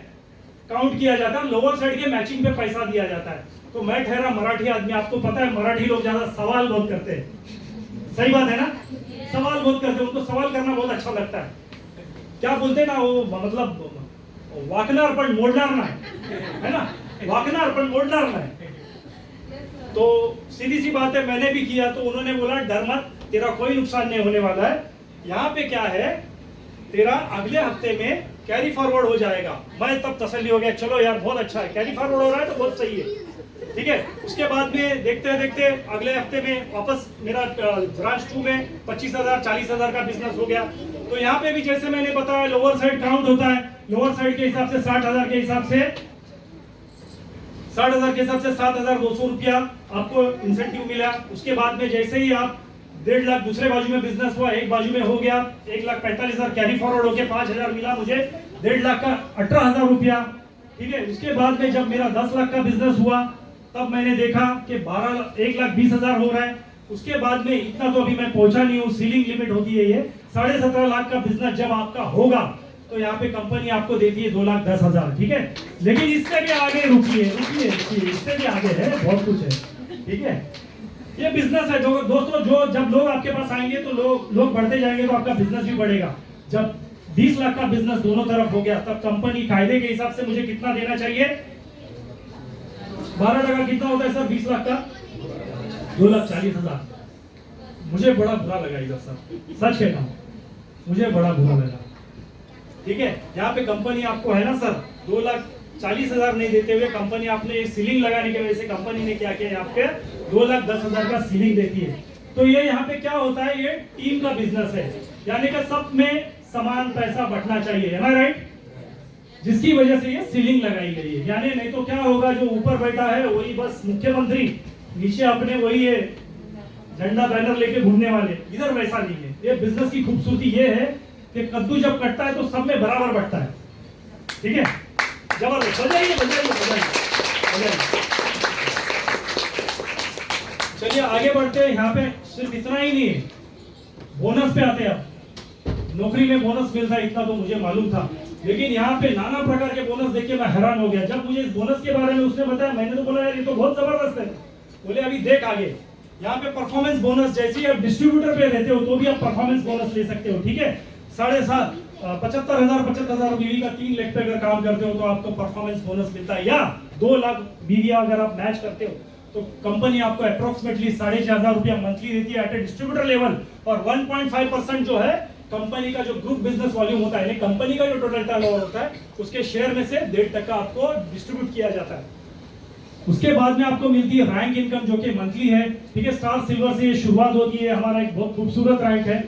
काउंट किया जाता है, लोअर साइड के मैचिंग पे पैसा दिया जाता है। तो मैं ठहरा मराठी आदमी, आपको पता है मराठी लोग ज्यादा सवाल बहुत करते हैं, सही बात है ना, सवाल बहुत करते हैं, उनको सवाल करना बहुत अच्छा लगता है। क्या बोलते हैं ना वो, मतलब वाकणार पण मोडणार नाही, है ना, वाकणार पण मोडणार नहीं। तो सीधी सी बात है, मैंने भी किया। तो उन्होंने बोला डर मत, तेरा कोई नुकसान नहीं होने वाला है, यहाँ पे क्या है, तेरा अगले हफ्ते में कैरी फॉरवर्ड हो जाएगा। मैं तब तसल्ली हो गया, चलो यार बहुत अच्छा है, कैरी फॉरवर्ड हो रहा है तो बहुत सही है, ठीक है। उसके बाद में देखते देखते अगले हफ्ते में वापस मेरा ब्रांच 2 में 25,000 40,000 का बिजनेस हो गया। तो यहाँ पे भी जैसे मैंने बताया लोअर साइड काउंट होता है, लोअर साइड के हिसाब से 60,000 के हिसाब से 60,000 के हिसाब से 7,200 रुपया आपको इंसेंटिव मिला। उसके बाद में जैसे ही आप 1.5 लाख दूसरे बाजू में बिजनेस हुआ, एक बाजू में हो गया 1,45,000 कैरी फॉरवर्ड होके 5,000 मिला मुझे, 1.5 लाख का 18,000 रुपया। ठीक है, उसके बाद में जब मेरा 10 लाख का बिजनेस हुआ तब मैंने देखा कि 1,20,000 हो रहा है। उसके बाद में इतना तो अभी मैं पहुंचा नहीं हूँ, सीलिंग लिमिट होती है ये 17.5 लाख का बिजनेस जब आपका होगा तो यहाँ पे कंपनी आपको देती है 2,10,000। ठीक है, लेकिन इससे भी आगे रुकिए, इससे भी आगे है, बहुत कुछ है। ठीक है, ये बिजनेस है दोस्तों, जो जब लोग आपके पास आएंगे तो लोग बढ़ते जाएंगे तो आपका बिजनेस भी बढ़ेगा। जब 20 लाख का बिजनेस दोनों तरफ हो गया तब कंपनी कायदे के हिसाब से मुझे कितना देना चाहिए? 12% कितना होता है सर 20 लाख का? 2,40,000। मुझे बड़ा बुरा लगा इधर सर, सच कहता हूँ, मुझे बड़ा बुरा लगा। ठीक है, यहाँ पे कंपनी आपको है ना सर 2,40,000 नहीं देते हुए कंपनी आपने सीलिंग लगाने की वजह से कंपनी ने क्या किया, यहाँ पे 2,10,000 का सीलिंग देती है। तो ये यहाँ पे क्या होता है, ये टीम का बिजनेस है, यानी कि सब में समान पैसा बंटना चाहिए, है ना, राइट? जिसकी वजह से ये सीलिंग लगाई गई है। यानी नहीं तो क्या होगा, जो ऊपर बैठा है वही बस मुख्यमंत्री, नीचे अपने वही है झंडा बैनर लेके घूमने वाले। इधर वैसा नहीं है। ये बिजनेस की खूबसूरती ये है कि कद्दू जब कटता है तो सब में बराबर बटता है। ठीक है, जबरदस्त, बजाइए बजाइए बजाइए बजाइए। चलिए आगे बढ़ते हैं। यहाँ पे सिर्फ इतना ही नहीं है, बोनस पे आते हैं। अब नौकरी में बोनस मिलता है इतना तो मुझे मालूम था, लेकिन यहाँ पे नाना प्रकार के बोनस देख के मैं हैरान हो गया। जब मुझे इस बोनस के बारे में उसने बताया, मैंने तो बोला यार ये तो बहुत जबरदस्त है। बोले अभी देख आगे, यहाँ पे परफॉर्मेंस बोनस, जैसे ही आप डिस्ट्रीब्यूटर पे रहते हो तो भी आप परफॉर्मेंस बोनस ले सकते हो। ठीक है, 75,000 बीवी का 3 लाख पे अगर काम करते हो तो आपको परफॉर्मेंस बोनस मिलता है, या 2 लाख बीवी अगर आप मैच करते हो तो कंपनी आपको अप्रोक्सीमेटली 6,500 रुपया मंथली देती है एट ए डिस्ट्रीब्यूटर लेवल। और 1.5% जो है कंपनी का जो ग्रुप बिजनेस वॉल्यूम होता है, कंपनी का जो टोटल टर्नओवर होता है उसके शेयर में से 1.5% आपको डिस्ट्रीब्यूट किया जाता है। उसके बाद में आपको मिलती है रैंक इनकम जो कि मंथली है। ठीक है, स्टार सिल्वर से ये शुरुआत होती है, हमारा एक बहुत खूबसूरत रैंक है।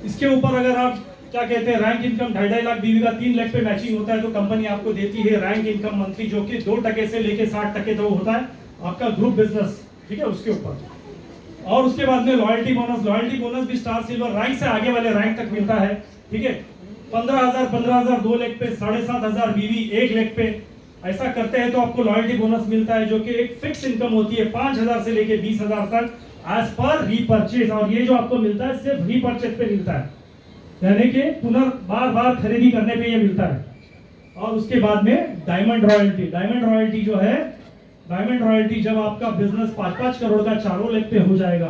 इसके ऊपर अगर आप क्या कहते हैं रैंक इनकम 2.5 लाख बीवी का 3 लाख पे मैचिंग होता है तो कंपनी आपको देती है रैंक इनकम मंथली जो कि 2% से लेके 60% तक होता है आपका ग्रुप बिजनेस। ठीक है, उसके ऊपर। और उसके बाद में लॉयल्टी बोनस भी स्टार सिल्वर रैंक से आगे वाले रैंक तक मिलता है। ठीक है, 15,000 2 लाख पे, 7,500 बीवी 1 लाख पे ऐसा करते हैं तो आपको लॉयल्टी बोनस मिलता है जो कि एक फिक्स इनकम होती है 5,000 से लेके 20,000 तक एज पर रीपर्चेज। और ये जो आपको मिलता है सिर्फ रीपर्चेज पे मिलता है, यानी कि बार खरीदी करने पे ये मिलता है। और उसके बाद में डायमंड रॉयल्टी जो है, डायमंड रॉयल्टी जब आपका बिजनेस 5-5 करोड़ का 4 लाख पे हो जाएगा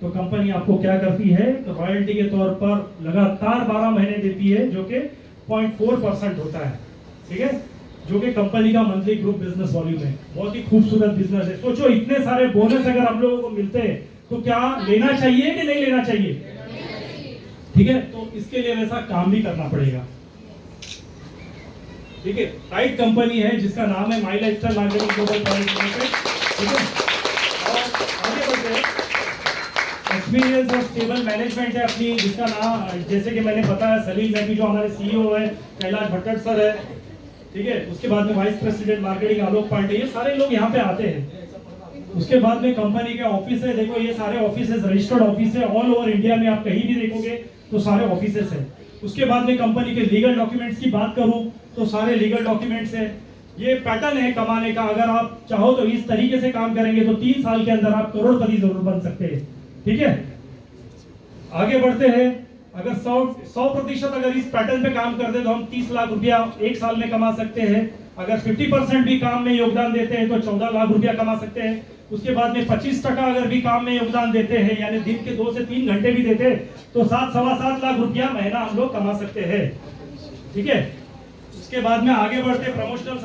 तो कंपनी आपको क्या करती है, तो रॉयल्टी के तौर पर लगातार 12 महीने देती है जो कि 0.4% होता है। ठीक है, जो कि कंपनी का मंथली ग्रुप बिजनेस वॉल्यूम है। बहुत ही खूबसूरत बिजनेस है। सोचो इतने सारे बोनस अगर हम लोगों को मिलते हैं तो क्या लेना चाहिए कि नहीं लेना चाहिए? ठीक है, तो इसके लिए वैसा काम भी करना पड़ेगा। ठीक है, टाइट कंपनी है जिसका नाम है my lifestyle marketing global private limited. ठीक है, और आगे बढ़ते हैं। एक्सपीरियंस और स्टेबल मैनेजमेंट है अपनी, जिसका नाम जैसे कि मैंने बताया सलील नकवी जो हमारे सीईओ है, कैलाश भट्टट सर है। ठीक है, उसके बाद में वाइस प्रेसिडेंट मार्केटिंग आलोक पांडे, ये सारे लोग यहाँ पे आते हैं। उसके बाद में कंपनी के ऑफिस है, देखो ये सारे ऑफिस रजिस्टर्ड ऑफिस है ऑल ओवर इंडिया में, आप कहीं भी देखोगे तो सारे ऑफिस है। उसके बाद में कंपनी के लीगल डॉक्यूमेंट्स की बात करूं तो सारे लीगल डॉक्यूमेंट्स है। ये पैटर्न है कमाने का, अगर आप चाहो तो इस तरीके से काम करेंगे तो 3 साल के अंदर आप करोड़पति जरूर बन सकते हैं। ठीक है, आगे बढ़ते हैं। अगर 100% अगर इस पैटर्न पे काम करते हैं तो हम 30 लाख रुपया 1 साल में कमा सकते हैं। अगर 50% भी काम में योगदान देते हैं तो 14 लाख रुपया कमा सकते हैं। उसके बाद में 25% अगर भी काम में योगदान देते हैं, यानी दिन के 2 से 3 घंटे भी देते हैं तो 7-7.25 लाख रुपया महीना हम लोग कमा सकते हैं। ठीक है, उसके बाद में आगे बढ़ते प्रमोशनल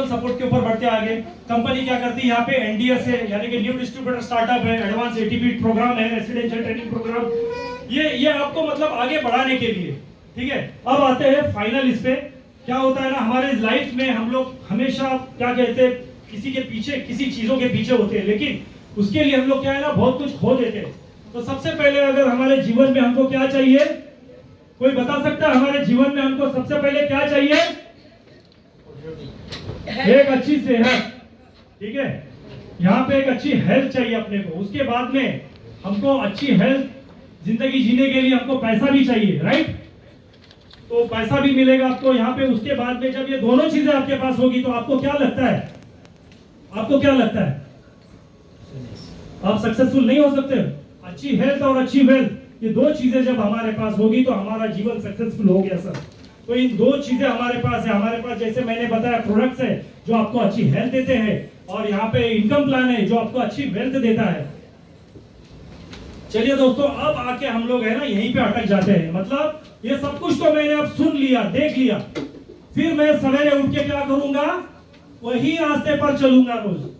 सपोर्ट के ऊपर बढ़ते आगे। कंपनी क्या करती है यहाँ पे, एनडीएस है यानी कि न्यू डिस्ट्रीब्यूटर स्टार्टअप है, एडवांस एटीपी प्रोग्राम है, रेसिडेंशियल ट्रेनिंग प्रोग्राम, ये आपको मतलब आगे बढ़ाने के लिए। ठीक है, अब आते हैं फाइनल इस पे। क्या होता है ना, हमारे लाइफ में हम लोग हमेशा क्या कहते हैं, किसी के पीछे, किसी चीजों के पीछे होते हैं, लेकिन उसके लिए हम लोग क्या है ना, बहुत कुछ खो देते हैं। तो सबसे पहले अगर हमारे जीवन में हमको क्या चाहिए, कोई बता सकता है हमारे जीवन में हमको सबसे पहले क्या चाहिए? रोटी। एक अच्छी सेहत, ठीक है, यहाँ पे एक अच्छी हेल्थ चाहिए अपने को। उसके बाद में हमको अच्छी हेल्थ जिंदगी जीने के लिए हमको पैसा भी चाहिए, राइट? तो पैसा भी मिलेगा आपको यहाँ पे। उसके बाद में जब ये दोनों चीजें आपके पास होगी तो आपको क्या लगता है, आपको क्या लगता है, आप सक्सेसफुल नहीं हो सकते? अच्छी हेल्थ और अच्छी वेल्थ, ये दो चीजें जब हमारे पास होगी तो हमारा जीवन सक्सेसफुल हो गया सर। तो इन दो चीजें हमारे पास है। हमारे पास जैसे मैंने बताया प्रोडक्ट्स है जो आपको अच्छी हेल्थ देते हैं, और यहाँ पे इनकम प्लान है जो आपको अच्छी वेल्थ देता है। चलिए दोस्तों, अब आके हम लोग है ना यहीं पे अटक जाते हैं। मतलब ये सब कुछ तो मैंने अब सुन लिया, देख लिया, फिर मैं सवेरे उठ के क्या करूंगा, वही रास्ते पर चलूंगा, रोज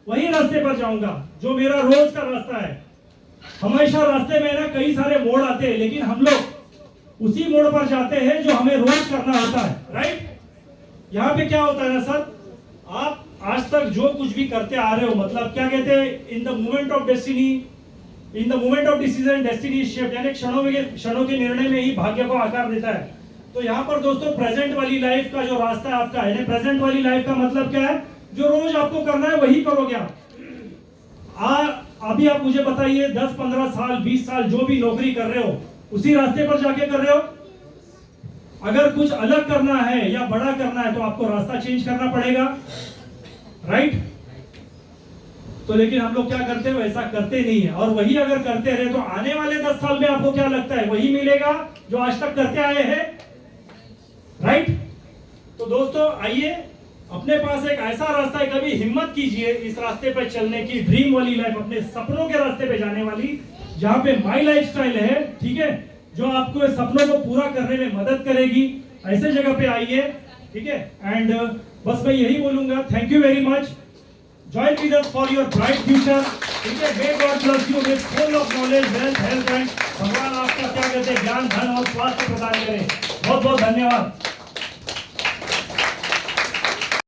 वही रास्ते पर जाऊंगा जो मेरा रोज का रास्ता है। हमेशा रास्ते में ना कई सारे मोड़ आते हैं, लेकिन हम लोग उसी मोड़ पर जाते हैं जो हमें रोज करना होता है, राइट? यहाँ पे क्या होता है ना सर, आप आज तक जो कुछ भी करते आ रहे हो, मतलब क्या कहते हैं, in the moment of destiny, in the moment of decision destiny shift, यानी क्षणों के निर्णय में ही भाग्य को आकार देता है। तो यहाँ पर दोस्तों प्रेजेंट वाली लाइफ का जो रास्ता है आपका है, प्रेजेंट वाली लाइफ का मतलब क्या है, जो रोज आपको करना है वही करोगे आप। अभी आप मुझे बताइए 10, 15 साल, 20 साल जो भी नौकरी कर रहे हो उसी रास्ते पर जाके कर रहे हो। अगर कुछ अलग करना है या बड़ा करना है तो आपको रास्ता चेंज करना पड़ेगा, राइट? तो लेकिन हम लोग क्या करते हैं, वैसा करते नहीं है। और वही अगर करते रहे तो आने वाले 10 साल में आपको क्या लगता है, वही मिलेगा जो आज तक करते आए हैं, राइट? तो दोस्तों आइए, अपने पास एक ऐसा रास्ता है, कभी हिम्मत कीजिए इस रास्ते पर चलने की, ड्रीम वाली लाइफ, अपने सपनों के रास्ते पे जाने वाली, जहां पे माई लाइफस्टाइल है, ठीक है, जो आपको सपनों को पूरा करने में मदद करेगी। ऐसे जगह पे आइए, ठीक है। एंड बस मैं यही बोलूंगा, thank you very much, join with us for your bright future, ठीक है। May God bless you with full of knowledge, wealth, health and भगवान आपका क्या कहते हैं, ज्ञान, धन और स्वास्थ्य प्रदान करें। बहुत बहुत धन्यवाद।